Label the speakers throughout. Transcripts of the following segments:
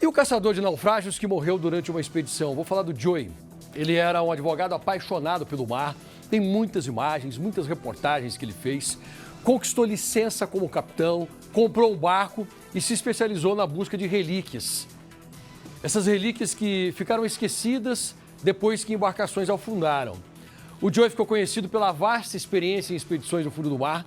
Speaker 1: E o caçador de naufrágios que morreu durante uma expedição? Vou falar do Joey. Ele era um advogado apaixonado pelo mar. Tem muitas imagens, muitas reportagens que ele fez. Conquistou licença como capitão, comprou um barco e se especializou na busca de relíquias. Essas relíquias que ficaram esquecidas depois que embarcações afundaram. O Joey ficou conhecido pela vasta experiência em expedições no fundo do mar.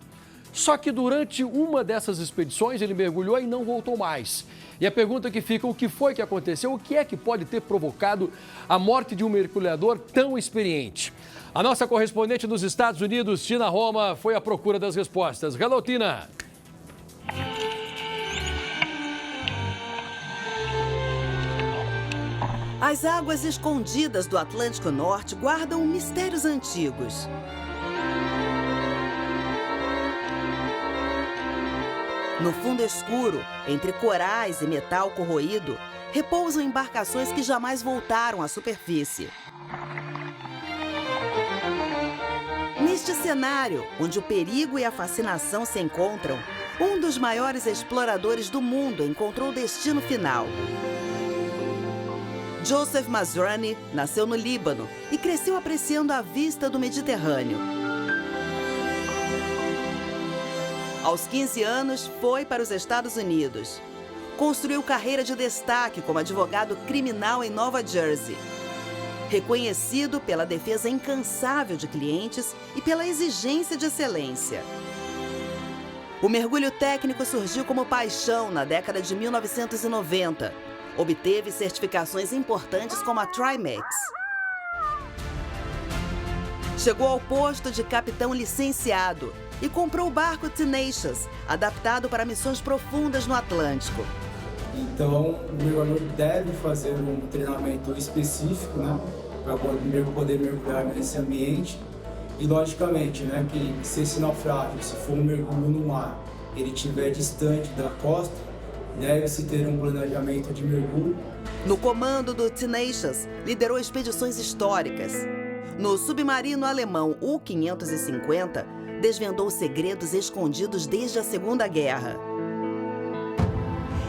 Speaker 1: Só que durante uma dessas expedições ele mergulhou e não voltou mais. E a pergunta que fica, o que foi que aconteceu? O que é que pode ter provocado a morte de um mergulhador tão experiente? A nossa correspondente nos Estados Unidos, Tina Roma, foi à procura das respostas. Hello, Tina!
Speaker 2: As águas escondidas do Atlântico Norte guardam mistérios antigos. No fundo escuro, entre corais e metal corroído, repousam embarcações que jamais voltaram à superfície. Neste cenário, onde o perigo e a fascinação se encontram, um dos maiores exploradores do mundo encontrou o destino final. Joseph Masrani nasceu no Líbano e cresceu apreciando a vista do Mediterrâneo. Aos 15 anos, foi para os Estados Unidos. Construiu carreira de destaque como advogado criminal em Nova Jersey. Reconhecido pela defesa incansável de clientes e pela exigência de excelência. O mergulho técnico surgiu como paixão na década de 1990. Obteve certificações importantes como a TriMex. Chegou ao posto de capitão licenciado e comprou o barco Tenacious, adaptado para missões profundas no Atlântico.
Speaker 3: Então, o mergulhador deve fazer um treinamento específico, né, para poder mergulhar nesse ambiente. E, logicamente, né, que se esse naufrágio, se for um mergulho no mar, ele estiver distante da costa, deve-se ter um planejamento de mergulho.
Speaker 2: No comando do Tenacious, liderou expedições históricas. No submarino alemão U-550, desvendou segredos escondidos desde a Segunda Guerra.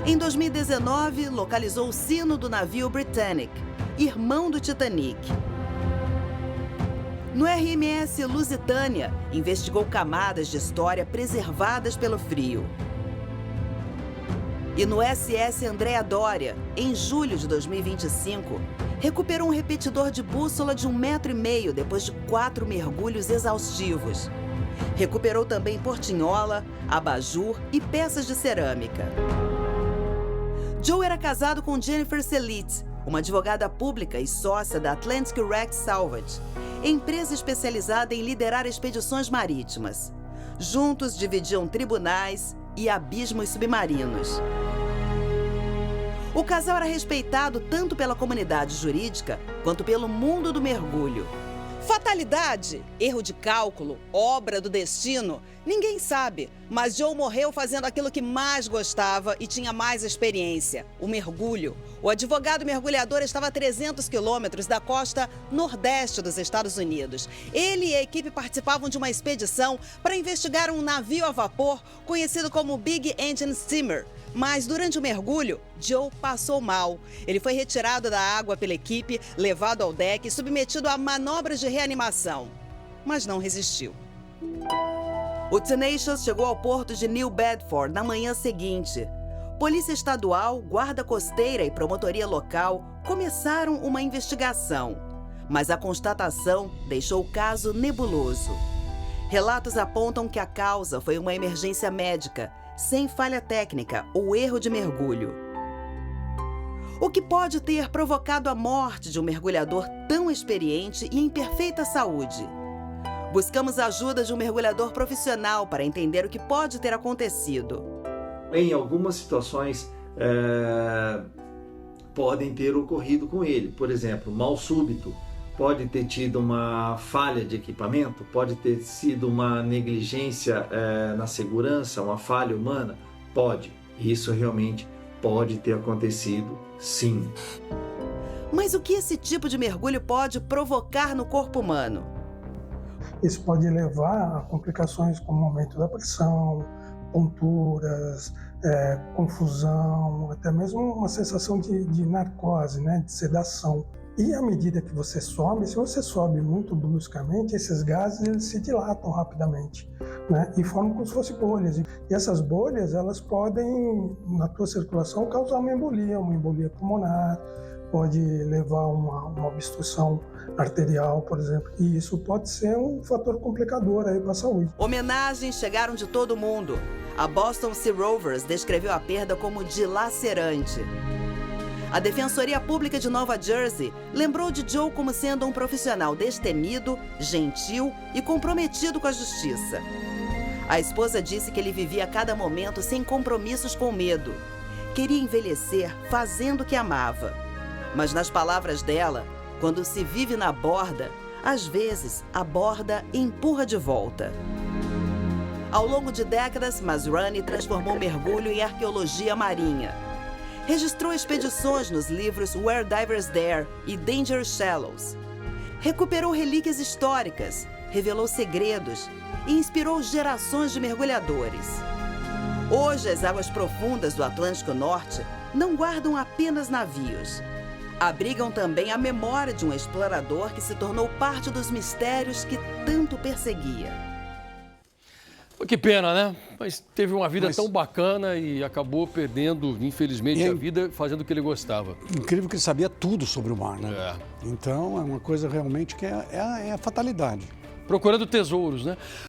Speaker 2: Em 2019, localizou o sino do navio Britannic, irmão do Titanic. No RMS Lusitânia, investigou camadas de história preservadas pelo frio. E no SS Andrea Doria, em julho de 2025, recuperou um repetidor de bússola de 1,5 metro depois de 4 mergulhos exaustivos. Recuperou também portinhola, abajur e peças de cerâmica. Joe era casado com Jennifer Selitz, uma advogada pública e sócia da Atlantic Wreck Salvage, empresa especializada em liderar expedições marítimas. Juntos dividiam tribunais e abismos submarinos. O casal era respeitado tanto pela comunidade jurídica quanto pelo mundo do mergulho. Fatalidade, erro de cálculo, obra do destino, ninguém sabe. Mas Joe morreu fazendo aquilo que mais gostava e tinha mais experiência, o mergulho. O advogado mergulhador estava a 300 quilômetros da costa nordeste dos Estados Unidos. Ele e a equipe participavam de uma expedição para investigar um navio a vapor conhecido como Big Engine Steamer. Mas durante o mergulho, Joe passou mal. Ele foi retirado da água pela equipe, levado ao deck e submetido a manobras de reanimação. Mas não resistiu. O Tenacious chegou ao porto de New Bedford na manhã seguinte. Polícia Estadual, Guarda Costeira e Promotoria Local começaram uma investigação. Mas a constatação deixou o caso nebuloso. Relatos apontam que a causa foi uma emergência médica, sem falha técnica ou erro de mergulho. O que pode ter provocado a morte de um mergulhador tão experiente e em perfeita saúde? Buscamos a ajuda de um mergulhador profissional para entender o que pode ter acontecido.
Speaker 4: Em algumas situações podem ter ocorrido com ele. Por exemplo, mal súbito. Pode ter tido uma falha de equipamento, pode ter sido uma negligência na segurança, uma falha humana? Pode. Isso realmente pode ter acontecido, sim.
Speaker 2: Mas o que esse tipo de mergulho pode provocar no corpo humano?
Speaker 5: Isso pode levar a complicações como aumento da pressão, tonturas, confusão, até mesmo uma sensação de narcose, né, de sedação. E à medida que você sobe, se você sobe muito bruscamente, esses gases eles se dilatam rapidamente, né, e formam como se fossem bolhas. E essas bolhas, elas podem, na tua circulação, causar uma embolia pulmonar, pode levar a uma obstrução arterial, por exemplo. E isso pode ser um fator complicador aí para a saúde.
Speaker 2: Homenagens chegaram de todo mundo. A Boston Sea Rovers descreveu a perda como dilacerante. A Defensoria Pública de Nova Jersey lembrou de Joe como sendo um profissional destemido, gentil e comprometido com a justiça. A esposa disse que ele vivia cada momento sem compromissos com medo. Queria envelhecer fazendo o que amava. Mas nas palavras dela, quando se vive na borda, às vezes a borda empurra de volta. Ao longo de décadas, Masrani transformou mergulho em arqueologia marinha. Registrou expedições nos livros Where Divers Dare e Dangerous Shallows. Recuperou relíquias históricas, revelou segredos e inspirou gerações de mergulhadores. Hoje, as águas profundas do Atlântico Norte não guardam apenas navios. Abrigam também a memória de um explorador que se tornou parte dos mistérios que tanto perseguia.
Speaker 1: Que pena, né? Mas teve uma vida tão bacana e acabou perdendo, infelizmente, a vida fazendo o que ele gostava.
Speaker 6: Incrível que ele sabia tudo sobre o mar, né?
Speaker 1: É.
Speaker 6: Então, é uma coisa realmente que é a fatalidade.
Speaker 1: Procurando tesouros, né?